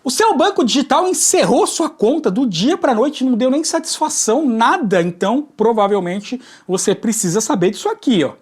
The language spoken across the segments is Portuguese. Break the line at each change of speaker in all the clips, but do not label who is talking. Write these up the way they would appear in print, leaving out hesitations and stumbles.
O seu banco digital encerrou sua conta do dia para a noite, não deu nem satisfação, nada. Então, provavelmente, você precisa saber disso aqui, ó.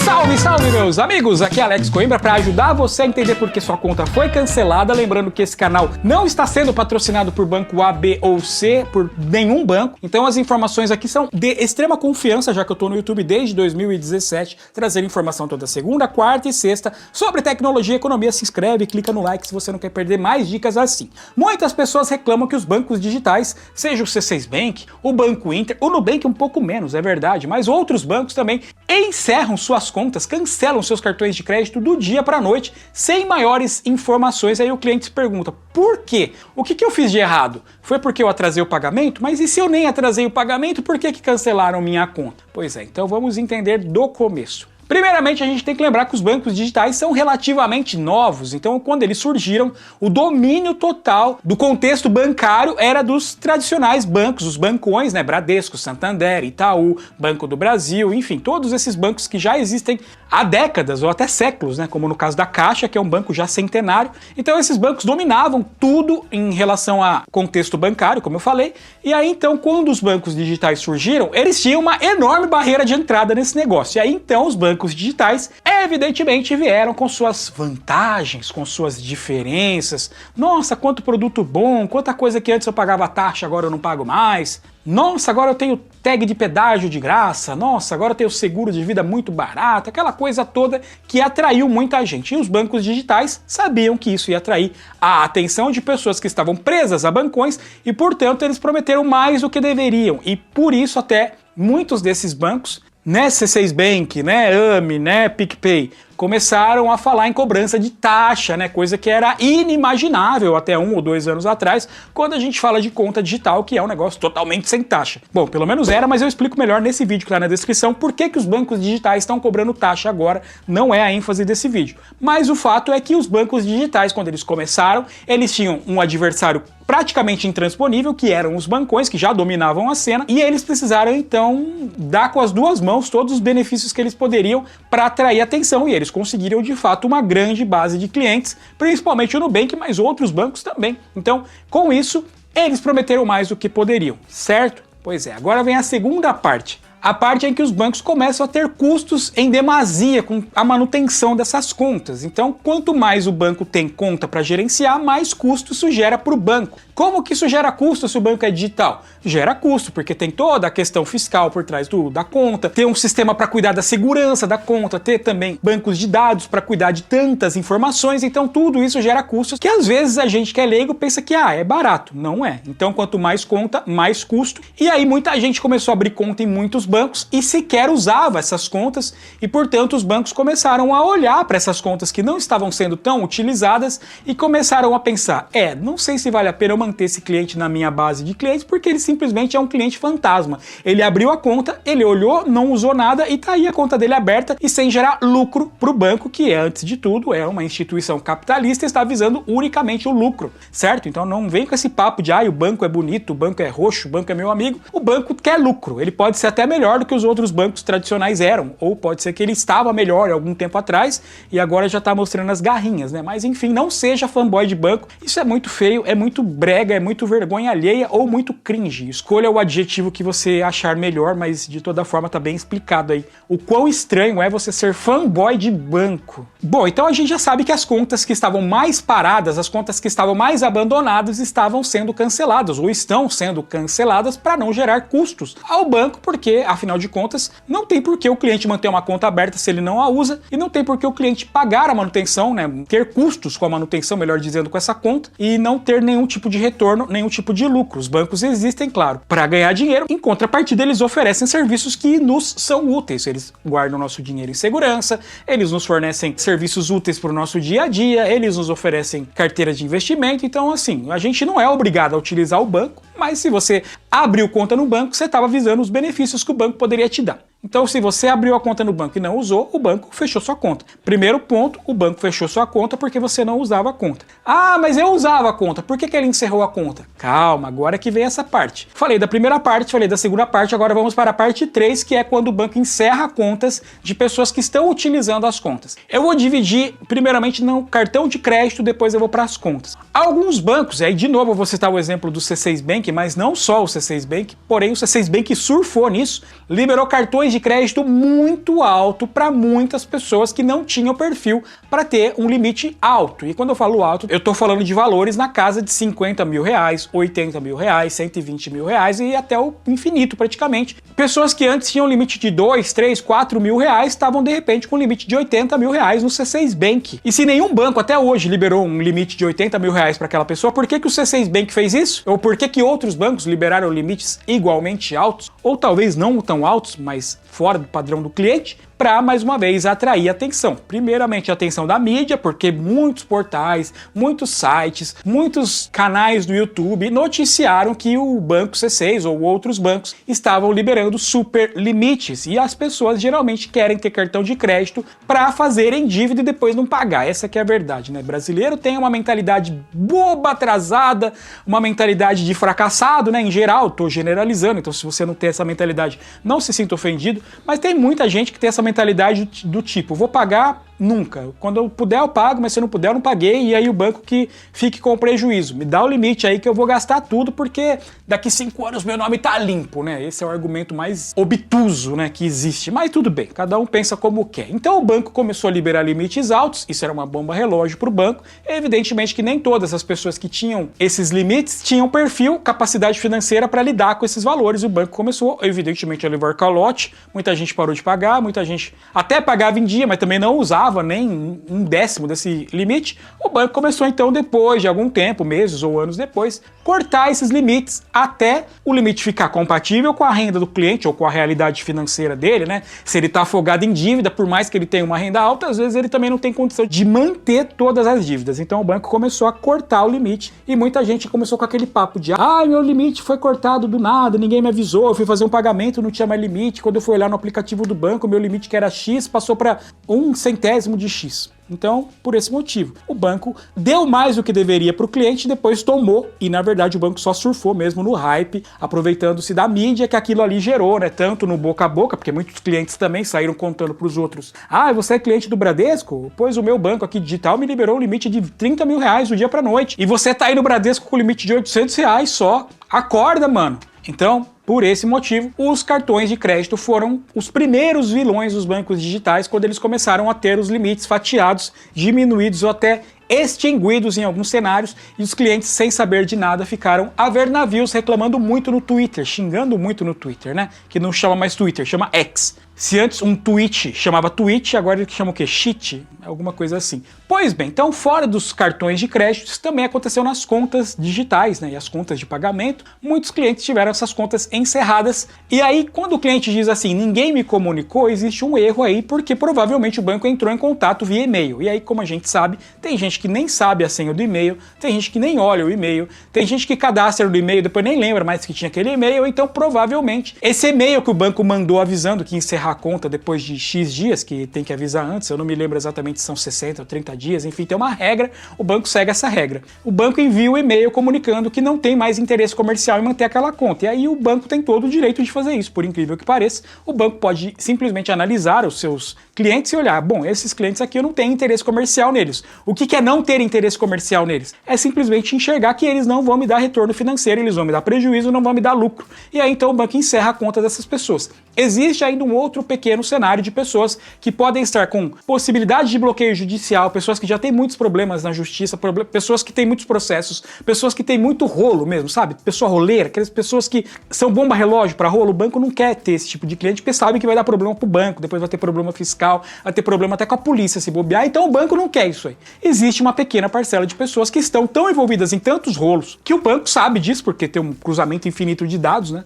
Salve, salve, meus amigos! Aqui é Alex Coimbra para ajudar você a entender por que sua conta foi cancelada. Lembrando que esse canal não está sendo patrocinado por banco A, B ou C, por nenhum banco. Então as informações aqui são de extrema confiança, já que eu estou no YouTube desde 2017, trazendo informação toda segunda, quarta e sexta sobre tecnologia e economia. Se inscreve, clica no like se você não quer perder mais dicas assim. Muitas pessoas reclamam que os bancos digitais, seja o C6 Bank, o Banco Inter, o Nubank um pouco menos, é verdade, mas outros bancos também encerram suas contas, cancelam seus cartões de crédito do dia para a noite, sem maiores informações. Aí o cliente se pergunta, por quê? O que eu fiz de errado? Foi porque eu atrasei o pagamento? Mas e se eu nem atrasei o pagamento, por que cancelaram minha conta? Pois é, então vamos entender do começo. Primeiramente, a gente tem que lembrar que os bancos digitais são relativamente novos, então quando eles surgiram, o domínio total do contexto bancário era dos tradicionais bancos, os bancões, né, Bradesco, Santander, Itaú, Banco do Brasil, enfim, todos esses bancos que já existem há décadas ou até séculos, né, como no caso da Caixa, que é um banco já centenário. Então esses bancos dominavam tudo em relação a contexto bancário, como eu falei, e aí então quando os bancos digitais surgiram, eles tinham uma enorme barreira de entrada nesse negócio, e aí então os bancos digitais evidentemente vieram com suas vantagens, com suas diferenças. Nossa, quanto produto bom, quanta coisa que antes eu pagava taxa, agora eu não pago mais. Nossa, agora eu tenho tag de pedágio de graça. Nossa, agora eu tenho seguro de vida muito barato. Aquela coisa toda que atraiu muita gente. E os bancos digitais sabiam que isso ia atrair a atenção de pessoas que estavam presas a bancões e, portanto, eles prometeram mais do que deveriam. E por isso até muitos desses bancos, né, C6 Bank, né, AME, né, PicPay, começaram a falar em cobrança de taxa, né, coisa que era inimaginável até 1 ou 2 anos atrás, quando a gente fala de conta digital, que é um negócio totalmente sem taxa. Bom, pelo menos era, mas eu explico melhor nesse vídeo que tá na descrição por que os bancos digitais estão cobrando taxa agora, não é a ênfase desse vídeo. Mas o fato é que os bancos digitais, quando eles começaram, eles tinham um adversário praticamente intransponível, que eram os bancões, que já dominavam a cena, e eles precisaram então dar com as duas mãos todos os benefícios que eles poderiam para atrair atenção, e eles conseguiram de fato uma grande base de clientes, principalmente o Nubank, mas outros bancos também. Então, com isso, eles prometeram mais do que poderiam, certo? Pois é, agora vem a segunda parte. A parte em que os bancos começam a ter custos em demasia com a manutenção dessas contas. Então, quanto mais o banco tem conta para gerenciar, mais custo isso gera para o banco. Como que isso gera custo se o banco é digital? Gera custo, porque tem toda a questão fiscal por trás da conta, ter um sistema para cuidar da segurança da conta, ter também bancos de dados para cuidar de tantas informações. Então, tudo isso gera custos que às vezes a gente que é leigo pensa que é barato. Não é. Então, quanto mais conta, mais custo. E aí muita gente começou a abrir conta em muitos bancos e sequer usava essas contas e, portanto, os bancos começaram a olhar para essas contas que não estavam sendo tão utilizadas e começaram a pensar, não sei se vale a pena eu manter esse cliente na minha base de clientes porque ele simplesmente é um cliente fantasma. Ele abriu a conta, ele olhou, não usou nada e tá aí a conta dele aberta e sem gerar lucro para o banco, que antes de tudo é uma instituição capitalista e está visando unicamente o lucro, certo? Então não vem com esse papo de o banco é bonito, o banco é roxo, o banco é meu amigo. O banco quer lucro, ele pode ser até melhor do que os outros bancos tradicionais eram, ou pode ser que ele estava melhor algum tempo atrás e agora já está mostrando as garrinhas, né? Mas enfim, não seja fanboy de banco, isso é muito feio, é muito brega, é muito vergonha alheia ou muito cringe. Escolha o adjetivo que você achar melhor, mas de toda forma tá bem explicado aí o quão estranho é você ser fanboy de banco. Bom, então a gente já sabe que as contas que estavam mais paradas, as contas que estavam mais abandonadas estavam sendo canceladas ou estão sendo canceladas para não gerar custos ao banco, porque afinal de contas não tem por que o cliente manter uma conta aberta se ele não a usa e não tem por que o cliente pagar a manutenção, né, ter custos com a manutenção, melhor dizendo, com essa conta e não ter nenhum tipo de retorno, nenhum tipo de lucro. Os bancos existem, claro, para ganhar dinheiro. Em contrapartida, eles oferecem serviços que nos são úteis. Eles guardam nosso dinheiro em segurança, eles nos fornecem serviços úteis para o nosso dia a dia, eles nos oferecem carteira de investimento. Então, assim, a gente não é obrigado a utilizar o banco, mas se você abriu conta no banco, você estava visando os benefícios que o banco poderia te dar. Então, se você abriu a conta no banco e não usou, o banco fechou sua conta. Primeiro ponto, o banco fechou sua conta porque você não usava a conta. Ah, mas eu usava a conta, por que ele encerrou a conta? Calma, agora que vem essa parte. Falei da primeira parte, falei da segunda parte, agora vamos para a parte 3, que é quando o banco encerra contas de pessoas que estão utilizando as contas. Eu vou dividir primeiramente no cartão de crédito, depois eu vou para as contas. Alguns bancos, aí de novo eu vou citar o exemplo do C6 Bank, mas não só o C6 Bank, porém o C6 Bank surfou nisso, liberou cartões de crédito muito alto para muitas pessoas que não tinham perfil para ter um limite alto. E quando eu falo alto, eu estou falando de valores na casa de 50 mil reais, 80 mil reais, 120 mil reais e até o infinito praticamente. Pessoas que antes tinham limite de 2, 3, 4 mil reais estavam de repente com limite de 80 mil reais no C6 Bank. E se nenhum banco até hoje liberou um limite de 80 mil reais para aquela pessoa, por que o C6 Bank fez isso? Ou por que outros bancos liberaram limites igualmente altos? Ou talvez não tão altos, mas fora do padrão do cliente, para, mais uma vez, atrair atenção. Primeiramente, a atenção da mídia, porque muitos portais, muitos sites, muitos canais do YouTube noticiaram que o Banco C6 ou outros bancos estavam liberando super limites e as pessoas geralmente querem ter cartão de crédito para fazerem dívida e depois não pagar. Essa que é a verdade, né? Brasileiro tem uma mentalidade boba, atrasada, uma mentalidade de fracassado, né? Em geral, tô generalizando, então se você não tem essa mentalidade, não se sinta ofendido, mas tem muita gente que tem essa mentalidade do tipo, vou pagar nunca. Quando eu puder eu pago, mas se eu não puder eu não paguei, e aí o banco que fique com prejuízo. Me dá o limite aí que eu vou gastar tudo, porque daqui 5 anos meu nome tá limpo, né? Esse é o argumento mais obtuso, né, que existe. Mas tudo bem, cada um pensa como quer. Então o banco começou a liberar limites altos, isso era uma bomba relógio pro banco. Evidentemente que nem todas as pessoas que tinham esses limites tinham perfil, capacidade financeira para lidar com esses valores. O banco começou, evidentemente, a levar calote. Muita gente parou de pagar, muita gente até pagava em dia, mas também não usava nem um décimo desse limite. O banco começou então, depois de algum tempo, meses ou anos depois, cortar esses limites até o limite ficar compatível com a renda do cliente ou com a realidade financeira dele, né? Se ele está afogado em dívida, por mais que ele tenha uma renda alta, às vezes ele também não tem condição de manter todas as dívidas. Então o banco começou a cortar o limite e muita gente começou com aquele papo de meu limite foi cortado do nada, ninguém me avisou, eu fui fazer um pagamento, não tinha mais limite, quando eu fui olhar no aplicativo do banco, meu limite que era X passou para 1/100 de X. Então, por esse motivo, o banco deu mais do que deveria para o cliente e depois tomou, e na verdade o banco só surfou mesmo no hype, aproveitando-se da mídia que aquilo ali gerou, né? Tanto no boca a boca, porque muitos clientes também saíram contando para os outros, você é cliente do Bradesco? Pois o meu banco aqui digital me liberou um limite de 30 mil reais do dia para noite, e você tá aí no Bradesco com limite de 800 reais só. Acorda, mano! Então, por esse motivo, os cartões de crédito foram os primeiros vilões dos bancos digitais quando eles começaram a ter os limites fatiados, diminuídos ou até extinguidos em alguns cenários, e os clientes, sem saber de nada, ficaram a ver navios reclamando muito no Twitter, xingando muito no Twitter, né? Que não chama mais Twitter, chama X. Se antes um tweet chamava tweet, agora ele chama o quê? Cheat? Alguma coisa assim. Pois bem, então fora dos cartões de crédito, isso também aconteceu nas contas digitais, né? E as contas de pagamento, muitos clientes tiveram essas contas encerradas. E aí, quando o cliente diz assim, ninguém me comunicou, existe um erro aí, porque provavelmente o banco entrou em contato via e-mail. E aí, como a gente sabe, tem gente que nem sabe a senha do e-mail, tem gente que nem olha o e-mail, tem gente que cadastra no e-mail e depois nem lembra mais que tinha aquele e-mail, então provavelmente esse e-mail que o banco mandou avisando que encerrar a conta depois de X dias, que tem que avisar antes, eu não me lembro exatamente se são 60 ou 30 dias, enfim, tem uma regra, o banco segue essa regra. O banco envia o e-mail comunicando que não tem mais interesse comercial em manter aquela conta, e aí o banco tem todo o direito de fazer isso, por incrível que pareça. O banco pode simplesmente analisar os seus clientes e olhar, bom, esses clientes aqui eu não tenho interesse comercial neles. O que é não ter interesse comercial neles? É simplesmente enxergar que eles não vão me dar retorno financeiro, eles vão me dar prejuízo, não vão me dar lucro. E aí então o banco encerra a conta dessas pessoas. Existe ainda um outro pequeno cenário de pessoas que podem estar com possibilidade de bloqueio judicial, pessoas que já têm muitos problemas na justiça, pessoas que têm muitos processos, pessoas que têm muito rolo mesmo, sabe? Pessoa roleira, aquelas pessoas que são bomba relógio para rolo. O banco não quer ter esse tipo de cliente, porque sabe que vai dar problema pro banco, depois vai ter problema fiscal, vai ter problema até com a polícia se bobear, então o banco não quer isso aí. Existe uma pequena parcela de pessoas que estão tão envolvidas em tantos rolos que o banco sabe disso, porque tem um cruzamento infinito de dados, né?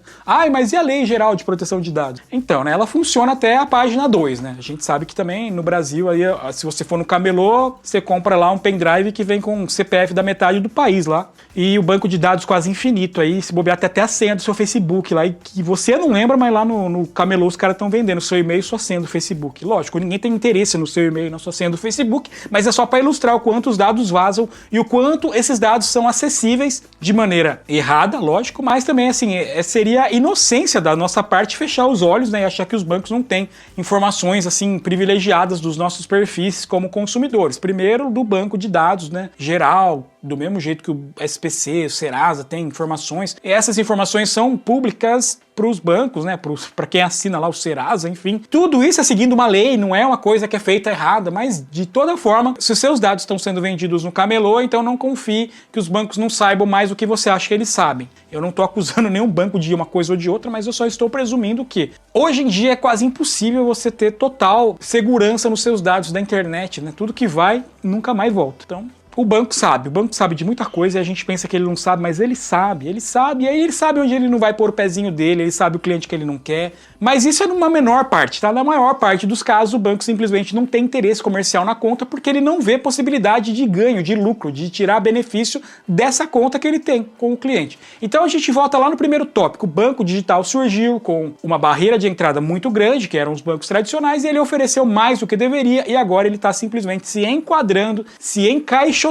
Mas e a Lei Geral de Proteção de Dados? Então, né, ela funciona funciona até a página 2, né? A gente sabe que também no Brasil, aí, se você for no camelô, você compra lá um pendrive que vem com o CPF da metade do país lá. E o banco de dados quase infinito aí, se bobear até a senha do seu Facebook lá, e que você não lembra, mas lá no camelô os caras estão vendendo o seu e-mail e sua senha do Facebook. Lógico, ninguém tem interesse no seu e-mail e na sua senha do Facebook, mas é só para ilustrar o quanto os dados vazam e o quanto esses dados são acessíveis de maneira errada, lógico, mas também assim, seria a inocência da nossa parte fechar os olhos, né, e achar que os bancos não têm informações assim privilegiadas dos nossos perfis como consumidores. Primeiro, do banco de dados, né, geral, do mesmo jeito que o SPC, o Serasa tem informações. Essas informações são públicas para os bancos, né, para quem assina lá o Serasa, enfim. Tudo isso é seguindo uma lei, não é uma coisa que é feita errada, mas de toda forma, se os seus dados estão sendo vendidos no camelô, então não confie que os bancos não saibam mais do que você acha que eles sabem. Eu não estou acusando nenhum banco de uma coisa ou de outra, mas eu só estou presumindo que hoje em dia é quase impossível você ter total segurança nos seus dados da internet, né? Tudo que vai nunca mais volta. Então, o banco sabe de muita coisa e a gente pensa que ele não sabe, mas ele sabe, e aí ele sabe onde ele não vai pôr o pezinho dele, ele sabe o cliente que ele não quer, mas isso é numa menor parte, tá? Na maior parte dos casos, o banco simplesmente não tem interesse comercial na conta porque ele não vê possibilidade de ganho, de lucro, de tirar benefício dessa conta que ele tem com o cliente. Então a gente volta lá no primeiro tópico, o banco digital surgiu com uma barreira de entrada muito grande, que eram os bancos tradicionais, e ele ofereceu mais do que deveria, e agora ele está simplesmente se enquadrando, se encaixotando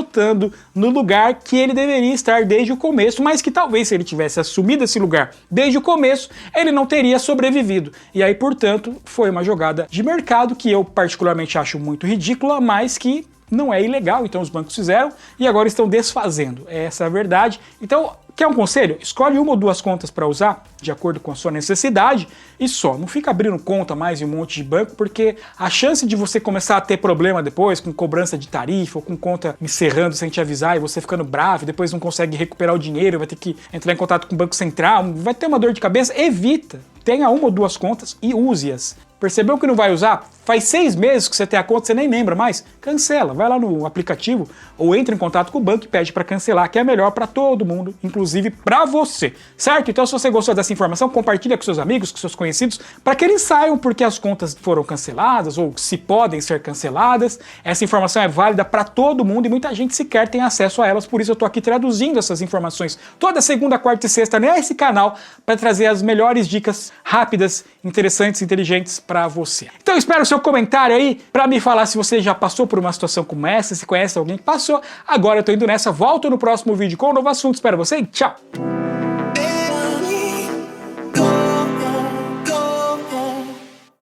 no lugar que ele deveria estar desde o começo, mas que talvez se ele tivesse assumido esse lugar desde o começo, ele não teria sobrevivido. E aí, portanto, foi uma jogada de mercado que eu particularmente acho muito ridícula, mas que não é ilegal, então os bancos fizeram e agora estão desfazendo. Essa é a verdade. Então, quer um conselho? Escolhe uma ou duas contas para usar, de acordo com a sua necessidade, e só. Não fica abrindo conta mais em um monte de banco, porque a chance de você começar a ter problema depois, com cobrança de tarifa, ou com conta encerrando sem te avisar, e você ficando bravo, e depois não consegue recuperar o dinheiro, vai ter que entrar em contato com o Banco Central, vai ter uma dor de cabeça, evita. Tenha uma ou duas contas e use-as. Percebeu que não vai usar? Faz 6 meses que você tem a conta, você nem lembra mais? Cancela, vai lá no aplicativo ou entra em contato com o banco e pede para cancelar, que é melhor para todo mundo, inclusive para você, certo? Então se você gostou dessa informação, compartilha com seus amigos, com seus conhecidos, para que eles saibam porque as contas foram canceladas ou se podem ser canceladas. Essa informação é válida para todo mundo e muita gente sequer tem acesso a elas, por isso eu tô aqui traduzindo essas informações toda segunda, quarta e sexta nesse canal para trazer as melhores dicas rápidas, interessantes, inteligentes para você. Então eu espero o seu comentário aí para me falar se você já passou por uma situação como essa, se conhece alguém que passou. Agora eu tô indo nessa, volto no próximo vídeo com um novo assunto. Espero você e tchau!